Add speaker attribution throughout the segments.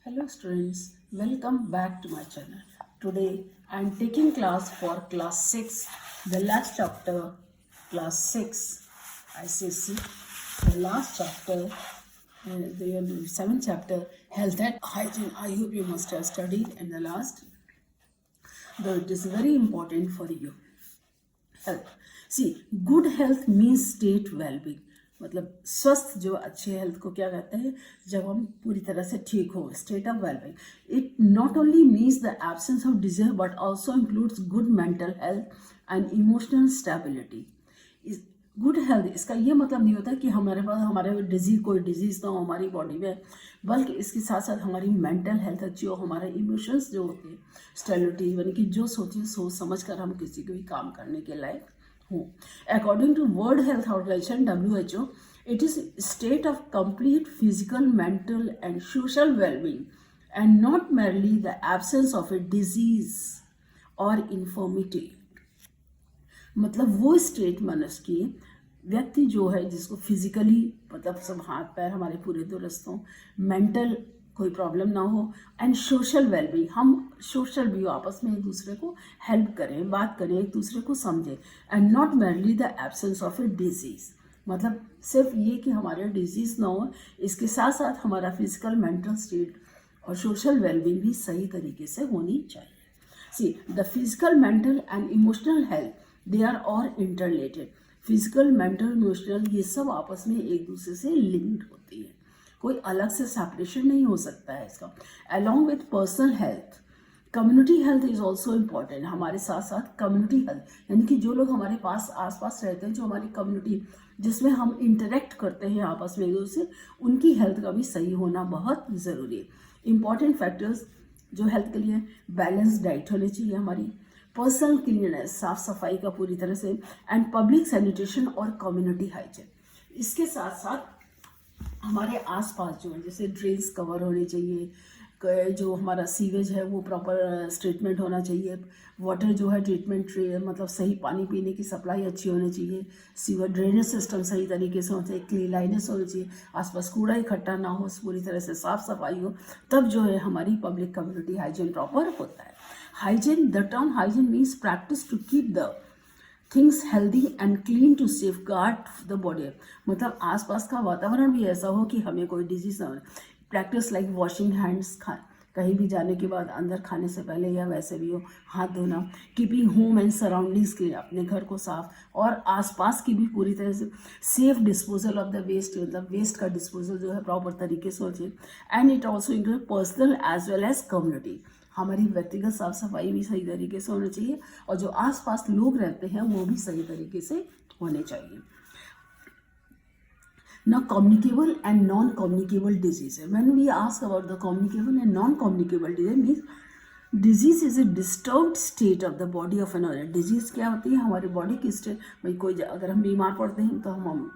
Speaker 1: Hello students, welcome back to my channel. Today I am taking class for class 6, the last chapter, class 6, ICC, the last chapter, the 7th chapter, health and hygiene. I hope you must have studied in the last, though it is very important for you. Health see good health means state wellbeing मतलब स्वस्थ जो अच्छे health को क्या कहते हैं जब हम पूरी तरह से ठीक हो state of wellbeing it not only means the absence of disease but also includes good mental health and emotional stability good health इसका ये मतलब नहीं होता कि हमारे पास हमारे कोई डिजीज़ ना हो हमारी बॉडी में बल्कि इसके साथ साथ हमारी मेंटल हेल्थ अच्छी हो हमारे इमोशंस जो होते हैं स्टेबिलिटी यानी कि जो सोच समझ कर हम किसी को भी काम करने के लायक हों according to world health organisation WHO it is state of complete physical mental and social wellbeing and not merely the absence of a disease और इन्फॉर्मिटी मतलब वो स्टेट मनुष्य की व्यक्ति जो है जिसको फिजिकली मतलब सब हाथ पैर हमारे पूरे दुरुस्त हों मेंटल कोई प्रॉब्लम ना हो एंड सोशल वेलबींग हम सोशल भी आपस में एक दूसरे को हेल्प करें बात करें एक दूसरे को समझें and not merely the absence of A disease मतलब सिर्फ ये कि हमारे डिजीज़ ना हो इसके साथ साथ हमारा फिजिकल मेंटल स्टेट और सोशल वेलबींग भी सही तरीके से होनी चाहिए see the physical mental and emotional health they are all interrelated physical mental emotional ये सब आपस में एक दूसरे से लिंक्ड होती है कोई अलग से सेपरेशन नहीं हो सकता है इसका along with personal health community health is also important हमारे साथ साथ कम्युनिटी हेल्थ यानी कि जो लोग हमारे पास आसपास रहते हैं जो हमारी कम्युनिटी जिसमें हम इंटरेक्ट करते हैं आपस में एक दूसरे से उनकी हेल्थ का भी सही होना बहुत ज़रूरी है इंपॉर्टेंट फैक्टर्स जो हेल्थ के लिए बैलेंस डाइट होनी चाहिए हमारी पर्सनल क्लीननेस साफ सफाई का पूरी तरह से एंड पब्लिक सैनिटेशन और कम्युनिटी हाइजीन इसके साथ साथ हमारे आसपास जो है जैसे ड्रेन्स कवर होने चाहिए जो हमारा सीवेज है वो प्रॉपर ट्रीटमेंट होना चाहिए वाटर जो है ट्रीटमेंट मतलब सही पानी पीने की सप्लाई अच्छी होनी चाहिए सीवर ड्रेनेज सिस्टम सही तरीके से होना चाहिए क्लीनलीनेस होनी चाहिए आसपास कूड़ा इकट्ठा ना हो पूरी तरह से साफ सफाई हो तब जो है हमारी पब्लिक कम्युनिटी हाइजीन प्रॉपर होता है hygiene the term hygiene means practice to keep the things healthy and clean to safeguard the body मतलब आसपास का वातावरण भी ऐसा हो कि हमें कोई डिजीज ना हो प्रैक्टिस लाइक वॉशिंग हैंड्स कहीं भी जाने के बाद अंदर खाने से पहले या वैसे भी हो हाथ धोना कीपिंग होम एंड सराउंडिंग्स के अपने घर को साफ और आसपास की भी पूरी तरह से safe disposal of the waste मतलब वेस्ट का डिस्पोजल जो है प्रॉपर तरीके से हो चाहिए and it also include personal as well as community हमारी व्यक्तिगत साफ सफाई भी सही तरीके से होनी चाहिए और जो आसपास लोग रहते हैं वो भी सही तरीके से होने चाहिए Now communicable and non-communicable diseases. When we ask about the communicable and non-communicable disease means disease is a disturbed state of the body of another. Disease क्या होती है हमारी बॉडी की स्टेट भाई कोई अगर हम बीमार पड़ते हैं तो हम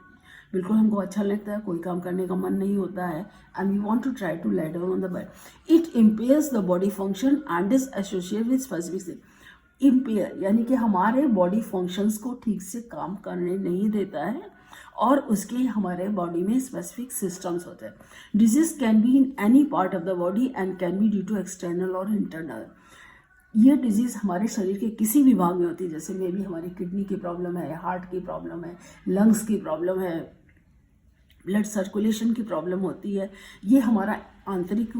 Speaker 1: बिल्कुल हमको अच्छा लगता है कोई काम करने का मन नहीं होता है and we want to try to lie down on the bed it impairs the body function and is associated with specific impair यानी कि हमारे बॉडी फंक्शंस को ठीक से काम करने नहीं देता है और उसके हमारे बॉडी में स्पेसिफिक सिस्टम्स होते हैं disease can be in any part of the body and can be due to external और इंटरनल ये डिजीज़ हमारे शरीर के किसी भी भाग में होती है जैसे मे भी हमारी किडनी की प्रॉब्लम है हार्ट की प्रॉब्लम है लंग्स की प्रॉब्लम है ब्लड सर्कुलेशन की प्रॉब्लम होती है ये हमारा आंतरिक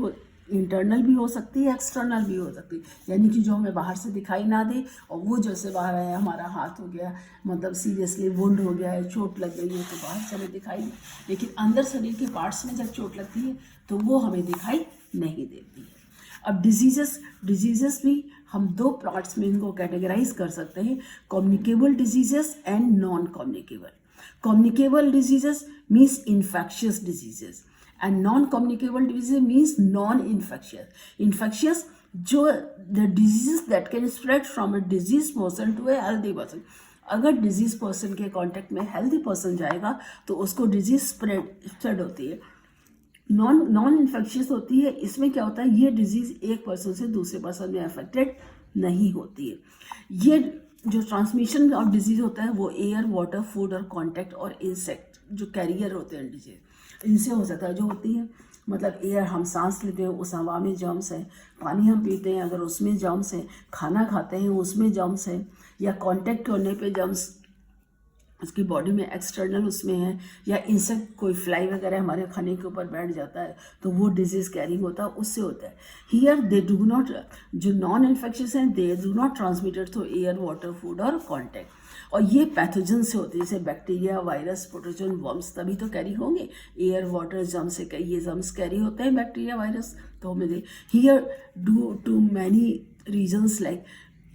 Speaker 1: इंटरनल भी हो सकती है एक्सटर्नल भी हो सकती है यानी कि जो हमें बाहर से दिखाई ना दे और वो जैसे बाहर है हमारा हाथ हो गया मतलब सीरियसली वुंड हो गया है चोट लग गई है तो बाहर से हमें दिखाई नहीं लेकिन अंदर शरीर के पार्ट्स में जब चोट लगती है तो वो हमें दिखाई नहीं देती है अब डिजीजेस भी हम दो पार्ट्स में इनको कैटेगराइज कर सकते हैं communicable diseases and non communicable communicable diseases means infectious diseases and non-communicable diseases means non-infectious जो the diseases that can spread from a diseased person to a healthy person अगर डिजीज पर्सन के contact में healthy person जाएगा तो उसको disease spread होती है non infectious होती है इसमें क्या होता है ये डिजीज एक पर्सन से दूसरे पर्सन में अफेक्टेड नहीं होती है ये जो ट्रांसमिशन ऑफ डिजीज़ होता है वो एयर वाटर फूड और कांटेक्ट और इंसेक्ट जो कैरियर होते हैं डिजीज इनसे हो सकता है जो होती है मतलब एयर हम सांस लेते हैं उस हवा में जर्म्स है, पानी हम पीते हैं अगर उसमें जर्म्स है, खाना खाते हैं उसमें जर्म्स है, या कांटेक्ट करने पे जर्म्स उसकी बॉडी में एक्सटर्नल उसमें है, या इंसेक्ट कोई फ्लाई वगैरह हमारे खाने के ऊपर बैठ जाता है तो वो डिजीज़ कैरिंग होता है, उससे होता है। हियर दे डू नॉट, जो नॉन इन्फेक्शियस हैं they do not transmitted through air, water, food और कॉन्टैक्ट। और ये पैथोजन से होते हैं, जैसे बैक्टीरिया, वायरस, प्रोटोजोन, वर्म्स, तभी तो कैरी होंगे। एयर, वाटर, जर्म्स से ये जर्म्स कैरी होते हैं, बैक्टीरिया, वायरस। तो हमें they here due to many reasons like,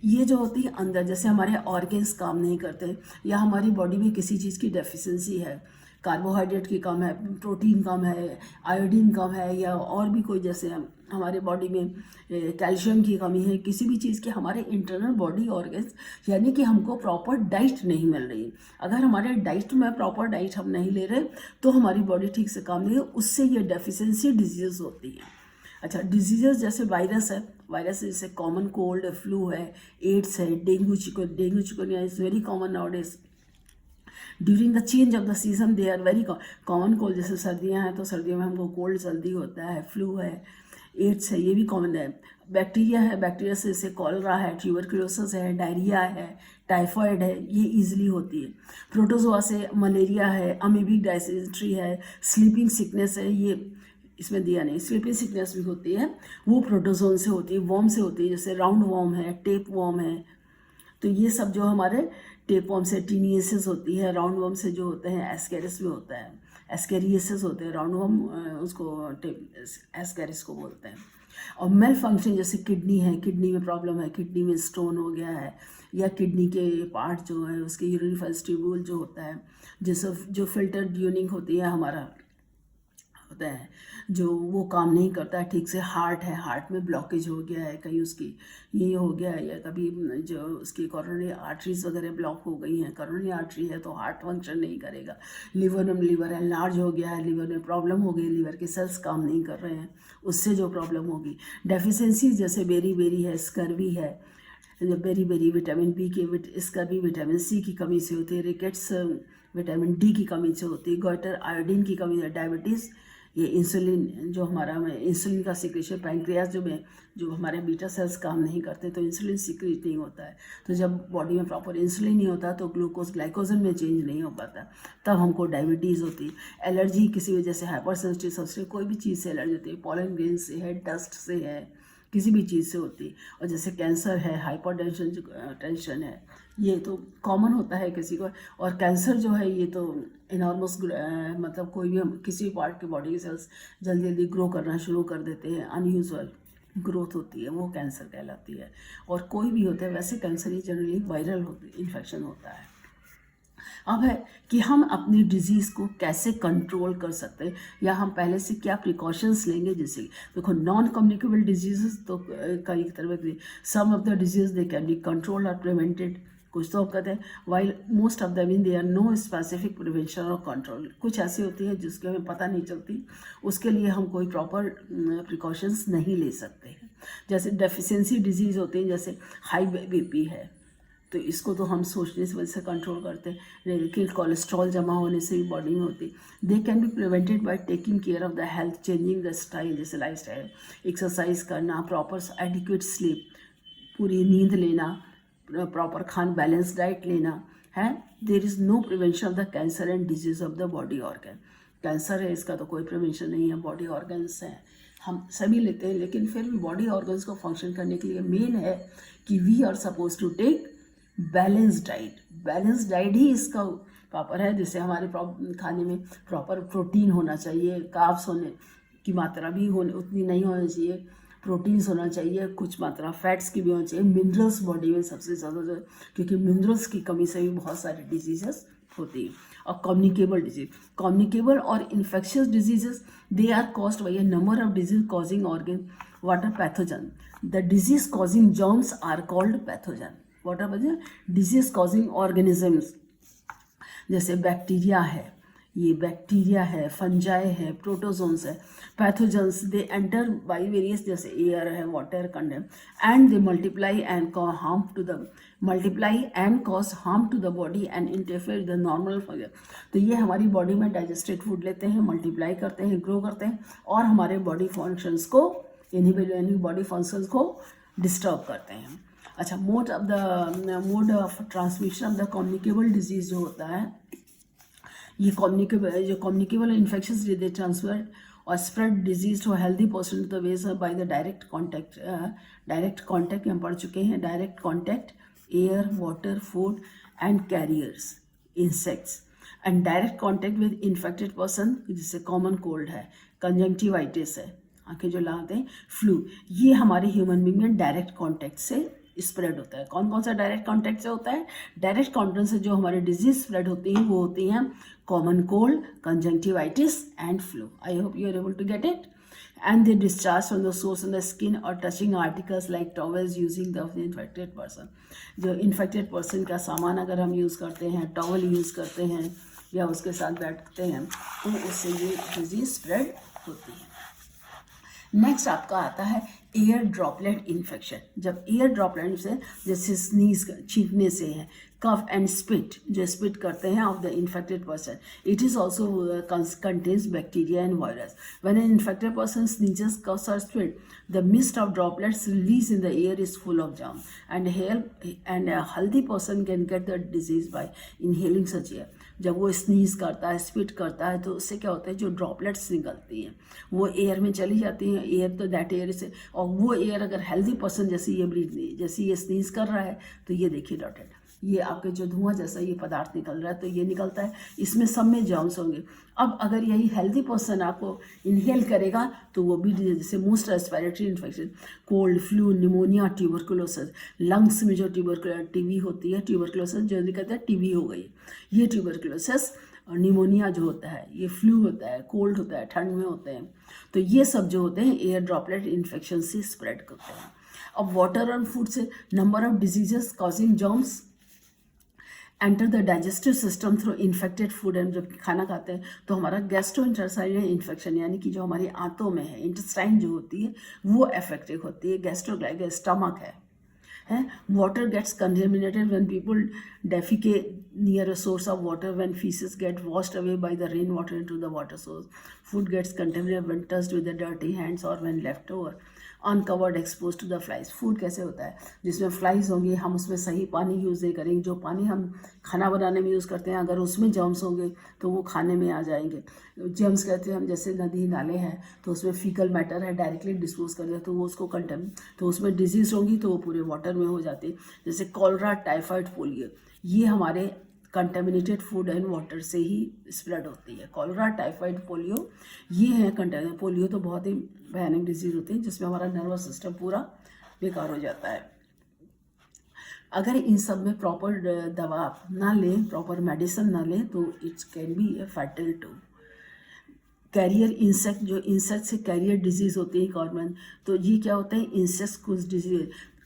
Speaker 1: ये जो होती है अंदर, जैसे हमारे ऑर्गन्स काम नहीं करते, या हमारी बॉडी में किसी चीज़ की डेफिशिएंसी है, कार्बोहाइड्रेट की कम है, प्रोटीन कम है, आयोडीन कम है, या और भी कोई जैसे हमारे बॉडी में कैल्शियम की कमी है, किसी भी चीज़ की हमारे इंटरनल बॉडी ऑर्गन्स, यानी कि हमको प्रॉपर डाइट नहीं मिल रही। अगर हमारे डाइट में प्रॉपर डाइट हम नहीं ले रहे तो हमारी बॉडी ठीक से काम नहीं है, उससे ये डेफिशिएंसी डिजीज़ होती है। अच्छा, डिजीजेस जैसे वायरस है, वायरस जैसे कॉमन कोल्ड, फ्लू है, एड्स है, dengue chikungunya is very common nowadays. During the change of the season they are very common cold, जैसे सर्दियाँ हैं तो सर्दियों में हमको कोल्ड जल्दी होता है, फ्लू है, एड्स है, ये भी कॉमन है। बैक्टीरिया है, बैक्टीरिया से जैसे कॉलरा है, ट्यूबरक्लोसिस है, डायरिया है, टाइफॉइड है, ये ईजिली होती है। प्रोटोजोआ से मलेरिया है, अमीबिक डायसेंट्री है, स्लीपिंग सिकनेस है, ये इसमें दिया नहीं, स्लीपिंग सिकनेस भी होती है, वो प्रोटोजोन से होती है, वॉर्म से होती है, जैसे राउंड वॉर्म है, टेप वॉर्म है। तो ये सब जो हमारे टेप वॉर्म से टीनियसिस होती है, राउंड वॉर्म से जो होते हैं एस्केरिस भी होता है, एस्केरियसिस होते हैं, राउंड वॉर्म उसको एस्केरिस को बोलते हैं। और मेल फंक्शन जैसे किडनी है, किडनी में प्रॉब्लम है, किडनी में स्टोन हो गया है, या किडनी के पार्ट जो है उसके यूरिनरी फेस्टिवल जो होता है, जैसे जो फिल्टर ट्यूनिंग होती है हमारा होता है, जो वो काम नहीं करता है ठीक से। हार्ट है, हार्ट में ब्लॉकेज हो गया है, कहीं उसकी ये हो गया है, या कभी जो उसकी कॉरोनरी आर्टरीज वगैरह ब्लॉक हो गई हैं, कॉरोनरी आर्टरी है तो हार्ट फंक्शन नहीं करेगा। लिवर में, लिवर एनलार्ज हो गया है, लिवर में प्रॉब्लम हो गई, लिवर के सेल्स काम नहीं कर रहे हैं, उससे जो प्रॉब्लम होगी। डेफिशिएंसी जैसे बेरी है, स्कर्वी है, बेरी विटामिन बी की, स्कर्वी विटामिन सी की कमी से होती है, रिकेट्स विटामिन डी की कमी से होती है, गॉइटर आयोडीन की कमी है, डायबिटीज़, ये इंसुलिन जो हमारा में इंसुलिन का सिक्रेशन, पैंक्रियाज जो हमारे बीटा सेल्स काम नहीं करते तो इंसुलिन सिक्रेट नहीं होता है। तो जब बॉडी में प्रॉपर इंसुलिन नहीं होता तो ग्लूकोज ग्लाइकोजन में चेंज नहीं हो पाता, तब हमको डायबिटीज़ होती है। एलर्जी किसी वजह से, हाइपर सेंसिटिव सबसे कोई भी चीज़ से एलर्जी होती है, पॉलन ग्रेन से है, डस्ट से है, किसी भी चीज़ से होती है। और जैसे कैंसर है, हाइपरटेंशन टेंशन है, ये तो कॉमन होता है किसी को। और कैंसर जो है ये तो इनॉर्मस, मतलब कोई भी किसी पार्ट के बॉडी के सेल्स जल्दी जल्दी ग्रो करना शुरू कर देते हैं, अनयूजुअल ग्रोथ होती है, वो कैंसर कहलाती है। और कोई भी होता है, वैसे कैंसर ही जनरली वायरल इन्फेक्शन होता है। अब है कि हम अपनी डिजीज़ को कैसे कंट्रोल कर सकते हैं, या हम पहले से क्या प्रिकॉशंस लेंगे। जैसे देखो, नॉन कम्युनिकेबल डिजीज़ तो कई तरह के, some of the disease they can be control और प्रिवेंटेड, कुछ तो कहते हैं, while most of the mean they are no specific prevention और कंट्रोल। कुछ ऐसी होती है जिसके हमें पता नहीं चलती, उसके लिए हम कोई प्रॉपर प्रिकॉशंस नहीं ले सकते हैं। जैसे डेफिशिएंसी डिजीज़ होती है, जैसे हाई बीपी है तो इसको तो हम सोचने से वजह से कंट्रोल करते हैं, लेकिन कोलेस्ट्रॉल जमा होने से भी बॉडी में होती है। They can be prevented by taking care of the health, changing the style, जैसे लाइफ स्टाइल, एक्सरसाइज करना, प्रॉपर एडिक्वेट स्लीप, पूरी नींद लेना, प्रॉपर बैलेंस डाइट लेना है। There is no prevention of the cancer and disease of the body organ. Cancer है इसका तो कोई प्रिवेंशन नहीं है, बॉडी ऑर्गन्स हैं, हम सभी लेते हैं, लेकिन फिर भी बॉडी ऑर्गन्स को फंक्शन करने के लिए मेन है कि we are suppose to take balance diet. Balance diet ही इसका प्रॉपर है, जिससे हमारे खाने में प्रॉपर प्रोटीन होना चाहिए, कार्ब्स होने की मात्रा भी उतनी नहीं होनी चाहिए, प्रोटीन्स होना चाहिए, कुछ मात्रा फैट्स की भी होनी चाहिए, मिनरल्स बॉडी में सबसे ज़्यादा जो, क्योंकि मिनरल्स की कमी से भी बहुत सारी डिजीजेस होती है। और कम्युनिकेबल डिजीज, कम्युनिकेबल और infectious diseases, they are caused by a number of disease causing organ water pathogen. The disease causing germs are called pathogen. Water pathogen disease causing organisms, जैसे बैक्टीरिया है, ये bacteria है, fungi है, protozoans है, pathogens, they enter by various जैसे air है, water, condom, and they multiply and cause harm to the body and interfere the normal function. तो ये हमारी बॉडी में डाइजेस्टेड फूड लेते हैं, मल्टीप्लाई करते हैं, ग्रो करते हैं और हमारे बॉडी फंक्शंस को बॉडी फंक्शंस को डिस्टर्ब करते हैं। अच्छा, mode of transmission of the communicable disease जो होता है, ये कम्युनिकेबल इन्फेक्शन दे ट्रांसफर और spread disease to healthy person to the ways by the direct contact हम पढ़ चुके हैं। Direct contact, air, water, food and carriers, insects, and direct contact with infected person जिससे कॉमन कोल्ड है, conjunctivitis है, आंखें जो लगाते हैं, फ्लू, ये हमारे ह्यूमन बींग में डायरेक्ट कॉन्टैक्ट से स्प्रेड होता है। कौन कौन सा डायरेक्ट कॉन्टैक्ट से होता है? डायरेक्ट कॉन्टैक्ट से जो हमारे डिजीज स्प्रेड होती हैं वो होती हैं common cold, conjunctivitis and flu. I hope you are able to get it. And they discharge from the source on the skin or touching articles like towels using the infected person। जो infected person का सामान अगर हम use करते हैं, towel use करते हैं या उसके साथ बैठते हैं तो उससे ये डिजीज स्प्रेड होती है। नेक्स्ट आपका आता है एयर ड्रॉपलेट इन्फेक्शन। जब एयर ड्रॉपलेट से जैसे स्नीज छींकने से है, कफ एंड स्पिट जो स्पिट करते हैं of the infected person, it is also contains bacteria and virus. When an infected person sneezes, coughs और spit, the mist of droplets released in the air is full of germs and a healthy person can get the disease by inhaling such air। जब वो sneeze करता है, spit करता है, तो उससे क्या होता है, जो ड्रॉपलेट्स निकलती हैं वो एयर में चली जाती हैं, एयर तो दैट एयर से, और वो एयर अगर हेल्दी पर्सन जैसे ये स्नीज कर रहा है तो ये देखिए डॉटेड, ये आपके जो धुआं जैसा ये पदार्थ निकल रहा है तो ये निकलता है, इसमें सब में जर्म्स होंगे। अब अगर यही हेल्दी पर्सन आपको इनहेल करेगा तो वो भी जैसे most respiratory infection, cold, flu, pneumonia, tuberculosis, lungs में जो टीबी होती है, ट्यूबरकुलोसिस जो कहते हैं टीबी हो गई, ये ट्यूबरकुलोसिस और निमोनिया जो होता है, ये फ्लू होता है, कोल्ड होता है, ठंड में होते हैं, तो ये सब जो होते हैं एयर ड्रॉपलेट इन्फेक्शन से स्प्रेड करते हैं। अब वाटर और फूड से number of diseases causing germs enter the digestive system through infected food. And जब खाना खाते हैं तो हमारा गैस्ट्रोइंटेस्टाइनल इन्फेक्शन यानी कि जो हमारी आंतों में है, इंटेस्टाइन जो होती है वो अफेक्टेड होती है, गैस्ट्रोग्लाइक स्टमक है। Water gets contaminated when people defecate near a source of water, when faeces get washed away by the rain water into the water source. Food gets contaminated when touched with the dirty hands और when left over uncovered expose to the flies. Food कैसे होता है, जिसमें flies होंगे, हम उसमें सही पानी यूज़ नहीं करेंगे, जो पानी हम खाना बनाने में यूज़ करते हैं अगर उसमें जर्म्स होंगे तो वो खाने में आ जाएंगे। जर्म्स कहते हैं हम, जैसे नदी नाले हैं तो उसमें फीकल मैटर है, डायरेक्टली डिस्पोज कर दिया तो वो उसको तो उसमें डिजीज होंगी तो वो पूरे वाटर में हो जाती है, जैसे कॉलरा, टाइफाइड, पोलियो, ये हमारे कंटेमिनेटेड फूड एंड वाटर से ही स्प्रेड होती है। कॉलरा, टाइफाइड, पोलियो ये है कंटेमिनेटेड। पोलियो तो बहुत ही भयानक डिजीज होती है जिसमें हमारा नर्वस सिस्टम पूरा बेकार हो जाता है। अगर इन सब में प्रॉपर दवा ना लें, प्रॉपर मेडिसिन ना लें तो it's can be a fatal too. Carrier insect, जो इंसेक्ट से कैरियर डिजीज़ होती है कॉमन, तो ये क्या होता है, इंसेक्ट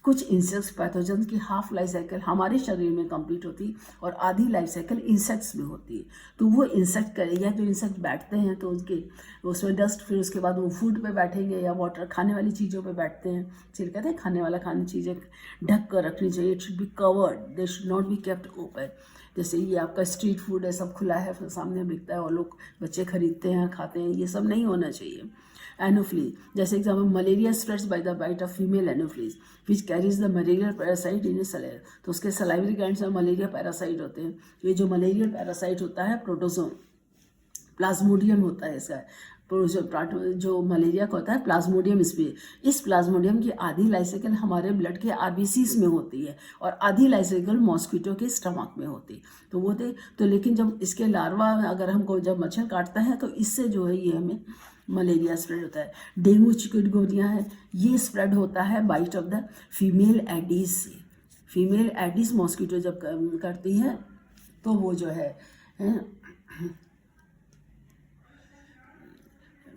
Speaker 1: कुछ इंसेक्ट्स पैथोजन की हाफ लाइफ साइकिल हमारे शरीर में कंप्लीट होती है और आधी लाइफ साइकिल इंसेक्ट्स में होती है। तो वो इंसेक्ट या जो इंसेक्ट बैठते हैं तो उनके उसमें डस्ट, फिर उसके बाद वो फूड पे बैठेंगे या वाटर खाने वाली चीज़ों पे बैठते हैं। इसलिए कहते हैं खाने चीज़ें ढक कर रखनी चाहिए, it should be covered, they should not be kept open. जैसे ये आपका स्ट्रीट फूड है, सब खुला है, फिर सामने बिकता है और लोग बच्चे खरीदते हैं, खाते हैं, ये सब नहीं होना चाहिए। एनोफ्लीज, जैसे example, malaria spreads by the bite of female anopheles which carries the malarial parasite in saliva. तो उसके सलाइवरी ग्लैंड्स में मलेरिया पैरासाइट होते हैं। ये जो मलेरियल पैरासाइट होता है प्रोटोजोम, प्लाज्मोडियम होता है इसका, जो मलेरिया का होता है प्लाज्मोडियम स्पीशीज। इस प्लाज्मोडियम की आधी लाइफ साइकिल हमारे ब्लड के आरबीसीज में होती है और आधी लाइफ साइकिल मॉस्किटो के स्टमक में होती है। तो वो तो लेकिन जब इसके लार्वा अगर हमको जब मच्छर काटता है तो इससे जो है ये हमें मलेरिया स्प्रेड होता है। डेंगू, चिकनगुनिया है, ये स्प्रेड होता है bite of the female aedes से। फीमेल एडीज मॉस्किटो जब करती है तो वो जो है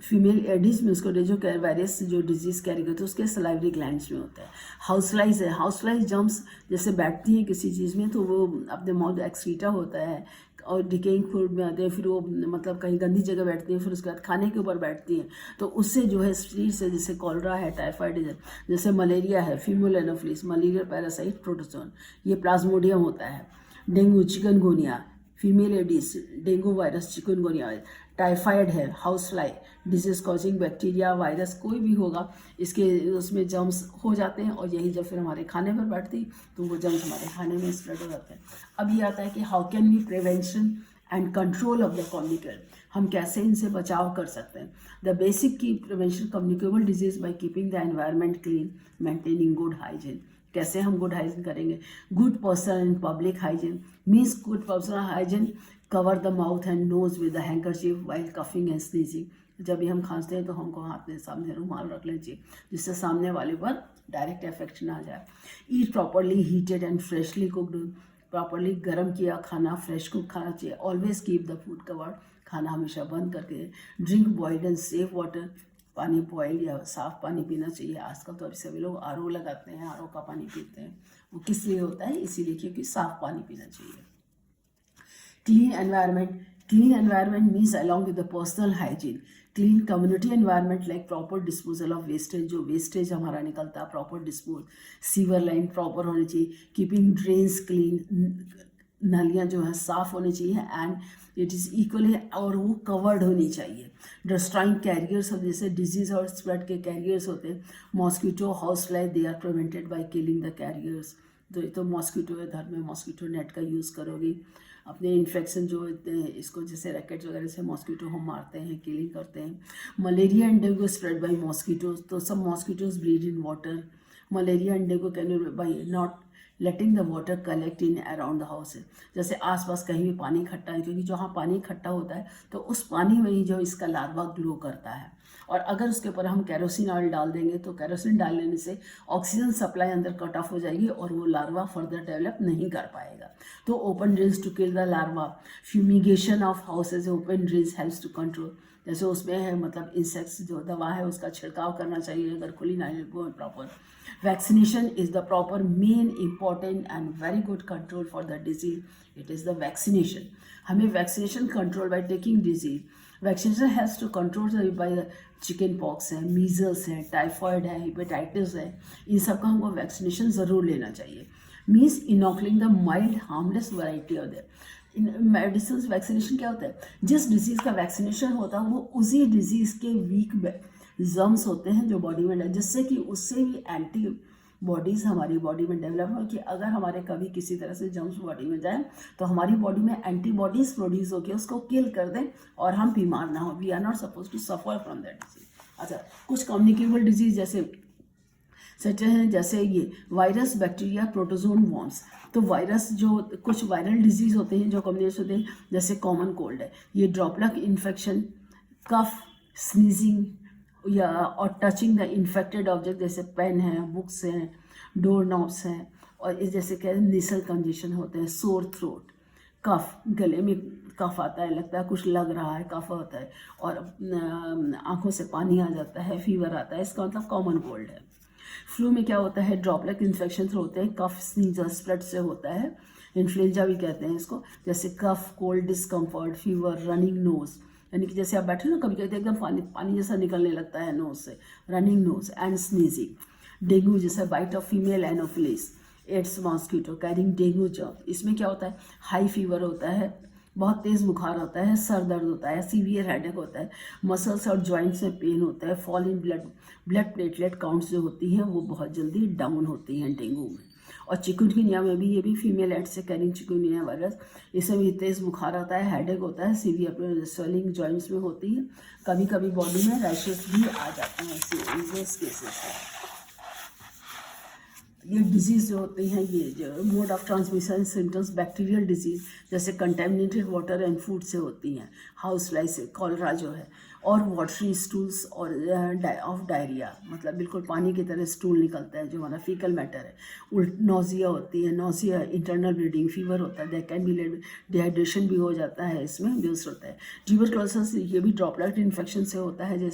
Speaker 1: फीमेल एडीज में उसको जो वायरस जो डिजीज कैरी करते हैं उसके सलाइवरी ग्लैंड्स में होता है। हाउसफ्लाइज है, हाउसफ्लाइज जर्म्स जैसे बैठती हैं किसी चीज़ में तो वो अपने माउथ एक्सक्रीटा होता है, और डिकेइंग फूड में आते हैं, फिर वो मतलब कहीं गंदी जगह बैठती हैं, फिर उसके बाद खाने के ऊपर बैठती हैं, तो उससे जो है स्ट्रीट से, जैसे कॉलरा है, टाइफाइड है, जैसे मलेरिया है, female anopheles malaria parasite protozoan, ये प्लाज्मोडियम होता है, dengue, chikungunya, female aedes, dengue virus, chikungunya, typhoid है, house fly disease causing bacteria, virus कोई भी होगा, इसके उसमें जर्म्स हो जाते हैं, और यही जब फिर हमारे खाने पर बैठती तो वो जर्म्स हमारे खाने में स्प्रेड हो जाते हैं। अब ये आता है कि how can we prevention and control of the communicable, हम कैसे इनसे बचाव कर सकते हैं। द बेसिक की prevention communicable disease by keeping the environment clean, maintaining good hygiene. कैसे हम गुड हाइजीन करेंगे? Good personal and public hygiene means good personal hygiene, cover the mouth and nose with the handkerchief while coughing and sneezing. जब भी हम खांसते हैं तो हमको हाथ में सामने रुमाल रख लेना चाहिए, जिससे सामने वाले पर डायरेक्ट इफेक्ट ना आ जाए। ईट properly heated and freshly cooked, properly गर्म किया खाना, फ्रेश कुक खाना चाहिए। Always keep the food covered, खाना हमेशा बंद करके। Drink boiled and safe water, पानी बॉइल्ड या साफ़ पानी पीना चाहिए। आजकल तो अभी सभी लोग आरओ लगाते हैं, आरओ का पानी पीते हैं। वो किस लिए होता है? इसीलिए क्योंकि साफ़ पानी पीना चाहिए। Clean environment, clean environment means along with the personal hygiene, clean community environment like proper disposal of wastage, जो वेस्टेज हमारा निकलता है proper dispose, sewer line proper होनी चाहिए, कीपिंग ड्रेन्स क्लीन, नालियाँ जो है साफ़ होनी चाहिए, एंड इट इज़ इक्वली, और वो कवर्ड होनी चाहिए। डिस्ट्रॉइंग कैरियर्स, जैसे डिजीज़ और स्प्रेड के कैरियर्स होते हैं, mosquito, house fly, they are prevented by killing the carriers. तो ये तो मॉस्किटो है, घर में मॉस्किटो नेट का यूज़ करोगे। अपने इन्फेक्शन जो होते हैं, इसको जैसे रैकेट वगैरह से मॉस्किटो हम मारते हैं, किलिंग करते हैं। Malaria and dengue spread by mosquitoes, तो सब mosquitoes breed in water. Malaria and dengue can buy not letting the water collect in around the house, जैसे आसपास कहीं भी पानी इकट्ठा है, क्योंकि जहाँ पानी इकट्ठा होता है तो उस पानी में ही जो इसका लार्वा ग्लो करता है, और अगर उसके ऊपर हम केरोसिन ऑयल डाल देंगे तो केरोसिन डाल लेने से ऑक्सीजन सप्लाई अंदर कट ऑफ हो जाएगी और वो लार्वा फर्दर डेवलप नहीं कर पाएगा। तो open drains to kill the larva, fumigation of houses, open drains helps to control, जैसे उसमें है मतलब इंसेक्ट्स जो दवा है उसका छिड़काव करना चाहिए अगर खुली नाली को proper. Vaccination is the proper main important and very good control for the disease, it is the vaccination. हमें vaccination control by taking disease, vaccination has to control by chicken pox है, मीजल्स है, typhoid है, hepatitis है, इन सब का हमको vaccination ज़रूर लेना चाहिए। Means inoculating the mild harmless variety of the medicine. Vaccination क्या होता है? जिस डिजीज़ का वैक्सीनेशन होता है वो उसी डिजीज़ के वीक जर्म्स होते हैं जो बॉडी में, जिससे कि उससे भी एंटी बॉडीज़ हमारी बॉडी में डेवलप हो, कि अगर हमारे कभी किसी तरह से जर्म्स बॉडी में जाए तो हमारी बॉडी में एंटीबॉडीज़ प्रोड्यूस होकर उसको किल कर दें और हम बीमार ना हो। We are not suppose to suffer from that disease. अच्छा, कुछ कम्युनिकेबल डिजीज जैसे सच हैं, जैसे ये वायरस, बैक्टीरिया, प्रोटोजोन, वॉर्म्स। तो वायरस जो कुछ वायरल डिजीज़ होते हैं जो कम्युनिकेट होते हैं, जैसे कॉमन कोल्ड है, ये ड्रॉपलेट इन्फेक्शन, कफ, स्नीजिंग या और टचिंग द इन्फेक्टेड ऑब्जेक्ट, जैसे पेन है, बुक्स हैं, डोर नॉब्स हैं, और इस जैसे क्या नेसल कंजेशन होते हैं, सोर थ्रोट, कफ, गले में कफ आता है, लगता है कुछ लग रहा है, कफ होता है, और आंखों से पानी आ जाता है, फीवर आता है, इसका मतलब कॉमन कोल्ड है। फ्लू में क्या होता है? ड्रॉपलेट इन्फेक्शन होते हैं, कफ, स्नीज और स्प्रेड से होता है। इन्फ्लुएंजा भी कहते हैं इसको, जैसे cough, cold, discomfort, fever, running nose, यानी कि जैसे आप बैठे हो ना कभी कभी एकदम पानी पानी जैसा निकलने लगता है नोज से, running nose and sneezing. Dengue जैसे bite of female anopheles, aedes mosquito carrying dengue germ, इसमें क्या होता है? हाई फीवर होता है, बहुत तेज़ बुखार होता है, सर दर्द होता है, सीवियर हेडेक होता है, मसल्स और जॉइंट्स में पेन होता है, fall in blood platelet counts जो होती हैं वो बहुत जल्दी डाउन होती हैं डेंगू में। और चिकुनगुनिया में भी, ये भी फीमेल एड से कैरिंग चिकुनगुनिया वायरस, इसमें भी तेज़ बुखार आता है, हेडेक होता है, सीवियर स्वेलिंग जॉइंट्स में होती है, कभी कभी बॉडी में रैशेस भी आ जाते हैं इस केसेस में। ये डिजीज़ जो होती हैं, ये जो mode of transmission symptoms, bacterial disease जैसे कंटेमिनेटेड वाटर एंड फूड से होती हैं, हाउस फ्लाई से, कॉलरा जो है, और वाटरी स्टूल्स और ऑफ डायरिया, मतलब बिल्कुल पानी की तरह स्टूल निकलता है जो हमारा फीकल मैटर है। नोजिया होती है, नोजिया, इंटरनल ब्लीडिंग, फीवर होता है, दैट कैन बी डिहाइड्रेशन भी हो जाता है, इसमें बेहोश होता है। ट्यूबरक्लोसिस, ये भी ड्रॉपलेट इन्फेक्शन से होता है, जो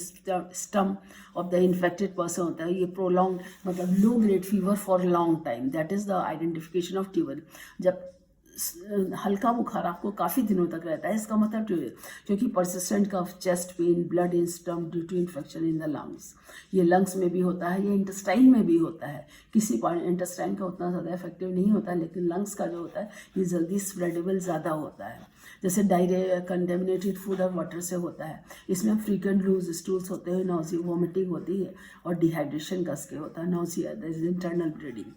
Speaker 1: स्टम ऑफ द इन्फेक्टेड पर्सन होता है, ये प्रोलॉन्ग मतलब low grade fever for long time, that is the identification of tuber. जब हल्का बुखार आपको काफ़ी दिनों तक रहता है, इसका मतलब क्योंकि persistent cough, chest pain, blood in stomach due to infection in the lungs, ये लंग्स में भी होता है, ये इंटेस्टाइन में भी होता है। किसी पार्ट इंटेस्टाइन का उतना ज़्यादा इफेक्टिव नहीं होता है, लेकिन लंग्स का जो होता है ये जल्दी स्प्रेडेबल ज़्यादा होता है। जैसे डायरिया कंटेमिनेटेड फूड और वाटर से होता है। इसमें फ्रीक्वेंट लूज स्टूल्स होते हैं, नोजिया वॉमिटिंग होती है और डिहाइड्रेशन कस के होता है, nausea that is internal bleeding.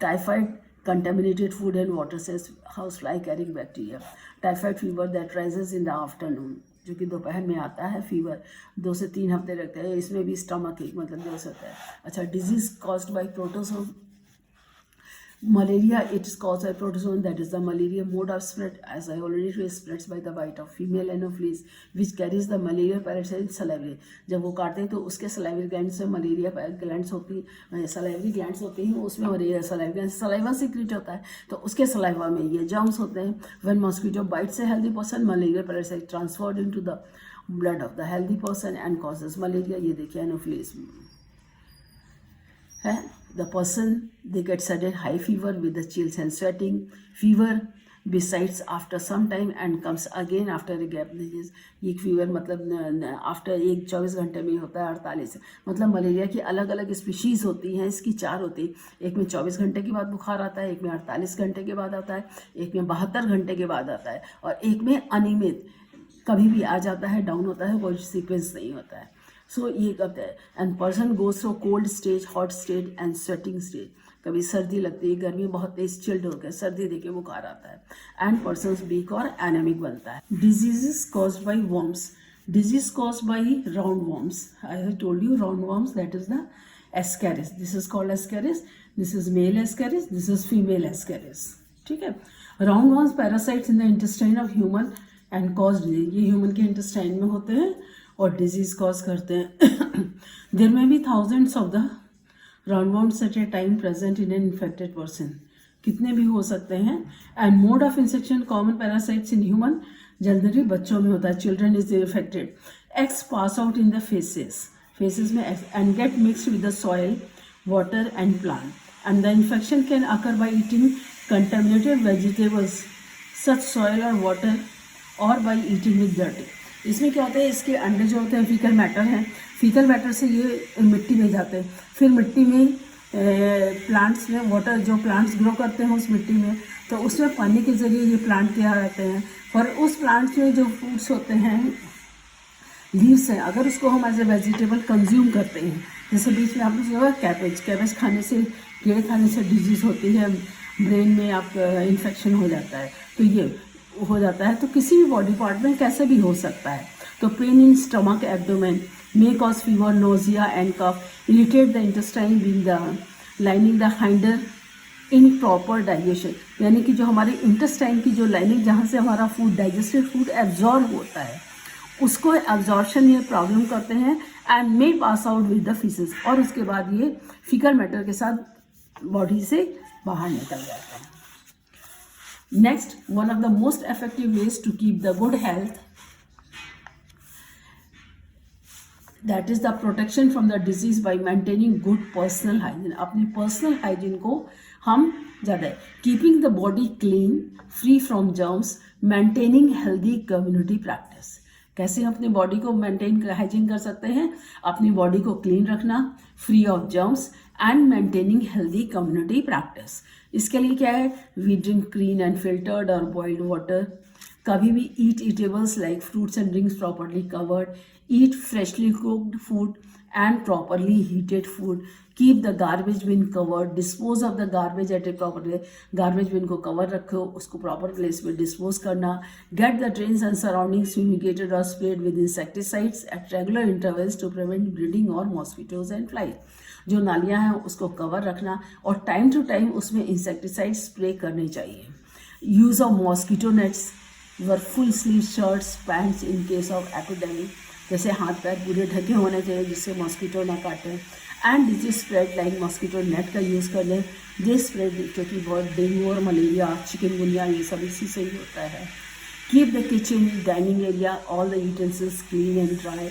Speaker 1: Typhoid contaminated food and water says housefly carrying bacteria. Typhoid fever that rises in the afternoon, जो कि दोपहर में आता है, फीवर 2 से 3 हफ्ते लगते हैं, इसमें भी स्टमक एक मतलब गैस होता है। अच्छा, disease caused by protozoan, malaria, it is caused by protozoan, that is the malaria mode of spread, as I already told, spreads by the bite of female anopheles which carries the malaria parasite salivary. जब वो काटते हैं तो उसके salivary glands से malaria glands होती है, salivary glands होती हैं, उसमें malaria salivary glands saliva secret होता है, तो उसके सलाइवा में ये जर्म्स होते हैं। when mosquito bites a healthy person, malaria parasite transferred into the blood of the healthy person and causes malaria. ये देखिए anopheles है। The person, they get sudden high fever with the chills and sweating. Fever besides after some time and comes again after a gap. ये fever मतलब after 24 घंटे में होता है, 48, मतलब मलेरिया की अलग अलग स्पीशीज़ होती हैं, इसकी 4 होती है। एक में 24 घंटे के बाद बुखार आता है, एक में 48 घंटे के बाद आता है, एक में 72 घंटे के बाद आता है, और एक में अनियमित कभी भी आ जाता है, डाउन होता है, कोई सीक्वेंस नहीं होता है। सो ये कहते हैं and person goes through cold stage, hot stage and sweating stage. कभी सर्दी लगती है, गर्मी बहुत तेज चिल्ड होकर सर्दी देके बुखार आता है एंड पर्सन वीक और एनेमिक बनता है। Diseases caused by worms, disease caused by round worms, I have told you round worms, that is the Ascaris, this is called Ascaris, this is male Ascaris, this is female Ascaris, ठीक है। Round worms parasites in the intestine of human and cause, ये human के intestine में होते हैं और disease cause करते हैं। देयर में be thousands of the roundworms at a time present in an infected person, कितने भी हो सकते हैं। And mode of infection common parasites in human, generally बच्चों में होता है, children is infected. Eggs pass out in the faeces में and get mixed with the soil, water and plant, and the infection can occur by eating contaminated vegetables such soil और water और by eating with dirty. इसमें क्या होता है, इसके अंडे जो होते हैं फीकल मैटर हैं, फीकल मैटर से ये मिट्टी में जाते हैं, फिर मिट्टी में प्लांट्स में वाटर, जो प्लांट्स ग्रो करते हैं उस मिट्टी में, तो उसमें पानी के ज़रिए ये प्लांट क्या रहते हैं, और उस प्लांट्स में जो फ्रूट्स होते हैं, लीव्स हैं, अगर उसको हम एज ए वेजिटेबल कंज्यूम करते हैं, जैसे बीच में आपने सुना कैबेज खाने से, कीड़े खाने से डिजीज़ होती है, ब्रेन में आप इन्फेक्शन हो जाता है, तो ये हो जाता है, तो किसी भी बॉडी पार्ट में कैसे भी हो सकता है। तो pain in stomach abdomen may cause fever, nausea and cough, irritate the intestine being the lining the hinder, improper digestion, यानी कि जो हमारे इंटेस्टाइन की जो लाइनिंग जहाँ से हमारा फूड डाइजेस्टेड फूड एब्जॉर्ब होता है, उसको एब्जॉर्प्शन ये प्रॉब्लम करते हैं and may pass out with the faeces, और उसके बाद ये फीकल मैटर के साथ बॉडी से बाहर निकल जाता है। Next, one of the most effective ways to keep the good health, that is the protection from the disease by maintaining good personal hygiene. अपनी पर्सनल हाइजीन को हम ज़्यादा keeping the body clean free from germs, maintaining healthy community practice. कैसे हम अपनी body को maintain hygiene कर सकते हैं, अपनी बॉडी को क्लीन रखना, free of germs and maintaining healthy community practice. इसके लिए क्या है, we drink clean and filtered और बॉइल्ड वाटर, कभी भी eat eatables like fruits and drinks properly covered, eat freshly cooked food and properly heated food, keep the garbage bin covered, dispose of the garbage at a proper way, garbage bin को cover रखो, उसको proper place में dispose करना, get the drains and surroundings fumigated or sprayed with insecticides at regular intervals to prevent breeding or mosquitoes and flies। जो नालियाँ हैं उसको cover रखना और टाइम टू टाइम उसमें इंसेक्टिसाइड स्प्रे करने चाहिए। Use of mosquito nets, were full sleeve shirts pants in case of epidemic, जैसे हाथ पैर पूरे ढके होने चाहिए जिससे मॉस्किटो ना काटे। And disease spread like mosquito net का यूज़ कर लें, दिस स्प्रेड क्योंकि बहुत डेंगू और मलेरिया, चिकनगुनिया ये सब इसी से ही होता है। Keep the kitchen dining area all the utensils clean and dry,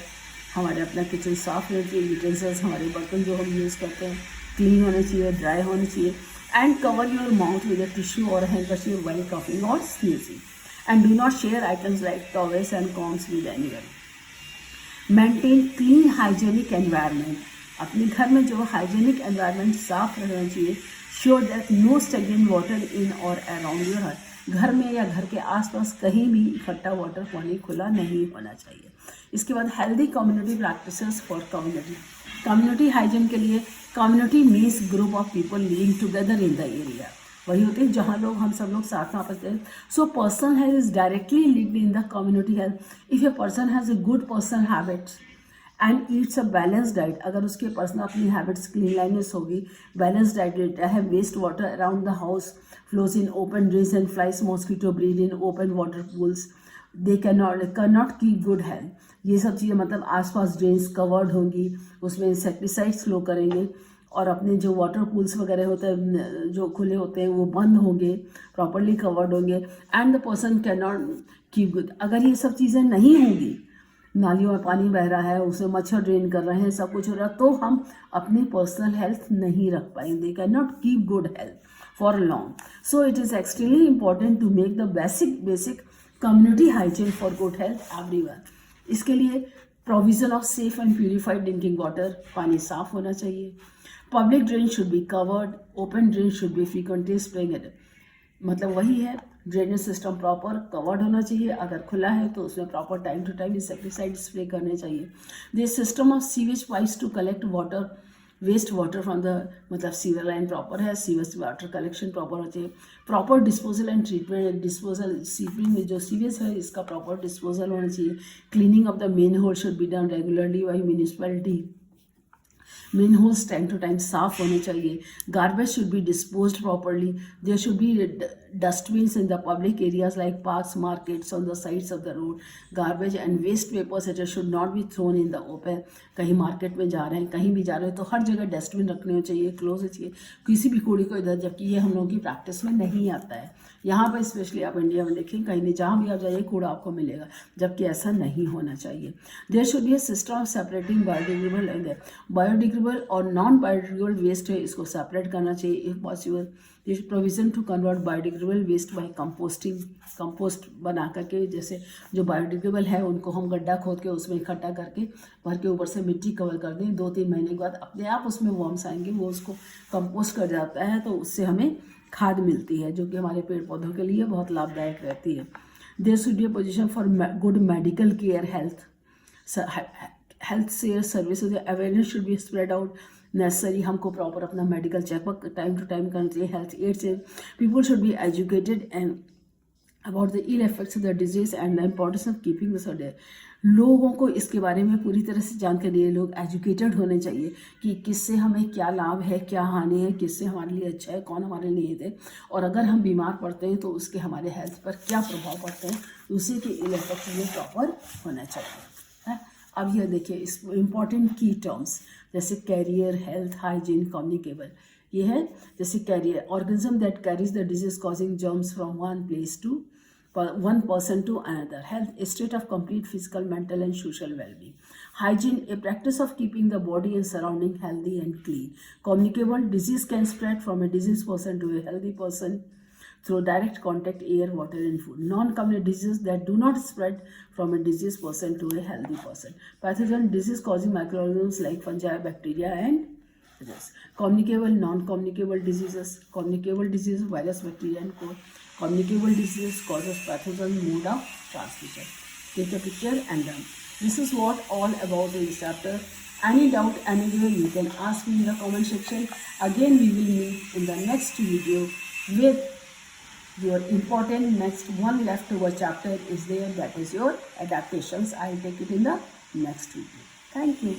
Speaker 1: हमारे अपना किचन साफ होना चाहिए, यूटेंसिल्स हमारे बर्तन जो हम यूज़ करते हैं क्लीन होने चाहिए, ड्राई होने चाहिए। and cover your mouth with a tissue or a handkerchief while coughing or sneezing. And do not share items like towels and combs with anyone. Maintain clean hygienic environment, अपने घर में जो hygienic environment साफ रहना चाहिए. Sure that no stagnant water in और around your house, घर में या घर के आसपास कहीं भी इकट्ठा वाटर पानी खुला नहीं होना चाहिए. इसके बाद healthy community practices for community. Community hygiene के लिए community means group of people living together in the area. वही होते हैं जहाँ लोग हम सब लोग साथ में आपस हैं. So personal health is directly linked in the community health. If a person has a good personal habits and Yeats a balance diet, अगर उसके पर्सनल अपनी हैबिट्स क्लीनलाइनेस होगी, बैलेंस डाइट लेता है, waste water around the house flows in open drains and flies mosquito breed in open water pools, they can not keep good health. ये सब चीज़ें मतलब आसपास ड्रेन्स कवर्ड होंगी, उसमें इंसेक्टिसाइड्स फ्लो करेंगे और अपने जो वाटर पूल्स वगैरह होते हैं जो खुले होते हैं वो बंद होंगे, प्रॉपरली कवर्ड होंगे and the person can not keep good. अगर ये सब चीज़ें नहीं होंगी, नालियों में पानी बह रहा है, उसमें मच्छर ड्रेन कर रहे हैं, सब कुछ हो रहा है, तो हम अपनी पर्सनल हेल्थ नहीं रख पाएंगे. Can not keep good health for long. So it is extremely important to make the basic community hygiene for good health everyone. इसके लिए provision of safe and purified drinking water, पानी साफ होना चाहिए. Public drain should be covered, open drain should be frequently spraying. मतलब वही है, drainage system proper covered होना चाहिए, अगर खुला है तो उसमें proper time to time insecticide spray करने चाहिए. This system of sewage pipes to collect water, waste water from the, मतलब सीवर लाइन प्रॉपर है, सीवेज वाटर कलेक्शन प्रॉपर होना चाहिए. Proper disposal and treatment, disposal seeping जो sewage है इसका proper disposal होना चाहिए. Cleaning of the manhole should be done regularly by municipality. Manholes time to time साफ होने चाहिए. Garbage should be disposed properly. There should be dustbins in the public areas like parks, markets, on the sides of the road. Garbage and waste papers at should not be thrown in the open. कहीं market में जा रहे हैं, कहीं भी जा रहे हैं तो हर जगह डस्टबिन रखने चाहिए, क्लोज चाहिए, किसी भी कूड़े को इधर, जबकि ये हम लोगों की प्रैक्टिस में नहीं आता है. यहाँ पर स्पेशली आप इंडिया में देखें, कहीं भी जहाँ भी आप जाइए कूड़ा आपको मिलेगा, जबकि ऐसा नहीं होना चाहिए. There should be a system of separating biodegradable and biodegradable और नॉन बायोडिग्रेडेबल वेस्ट है, इसको सेपरेट करना चाहिए if possible. This provision to convert biodegradable waste by composting, compost बना करके, जैसे जो बायोडिग्रेडेबल है उनको हम गड्ढा खोद के उसमें इकट्ठा करके भर के ऊपर से मिट्टी कवर कर दें. 2-3 महीने के बाद अपने आप उसमें वर्म्स आएंगे, वो उसको कंपोस्ट कर जाता है, तो उससे हमें खाद मिलती है जो कि हमारे पेड़ पौधों के लिए बहुत लाभदायक रहती है. There should be a position for good medical care, health share services. Awareness should be spread out. Necessary हमको प्रॉपर अपना medical checkup time to time करना चाहिए. हेल्थ एड से people should be educated and about the ill effects of the disease and the importance of keeping the सडे. लोगों को इसके बारे में पूरी तरह से जानकारी है. लोग एजुकेटेड होने चाहिए कि किससे हमें क्या लाभ है, क्या हानि है, किससे हमारे लिए अच्छा है, कौन हमारे लिए है, और अगर हम बीमार पड़ते हैं तो उसके हमारे हेल्थ पर क्या प्रभाव पड़ते हैं, उसी के इल इफेक्ट ये प्रॉपर होना चाहिए है. अब यह देखिए इस इम्पॉर्टेंट की टर्म्स जैसे कैरियर, हेल्थ, हाइजीन, कम्युनिकेबल. ये है जैसे carrier, organism that carries the disease causing germs from one place to one person to another. Health, a state of complete physical, mental and social well-being. Hygiene, a practice of keeping the body and surrounding healthy and clean. Communicable, disease can spread from a diseased person to a healthy person through direct contact, air, water and food. Non-communicable diseases that do not spread from a diseased person to a healthy person. Pathogen, disease causing microorganisms like fungi, bacteria and others. Communicable, non-communicable diseases. Communicable diseases, virus, bacteria and cold. Communicable diseases causes pathogen mode of transmission. Take a picture and done. This is what all about in this chapter. Any doubt, anywhere, you can ask me in the comment section. Again, we will meet in the next video with your important next one leftover chapter is there. That is your adaptations. I'll take it in the next video. Thank you.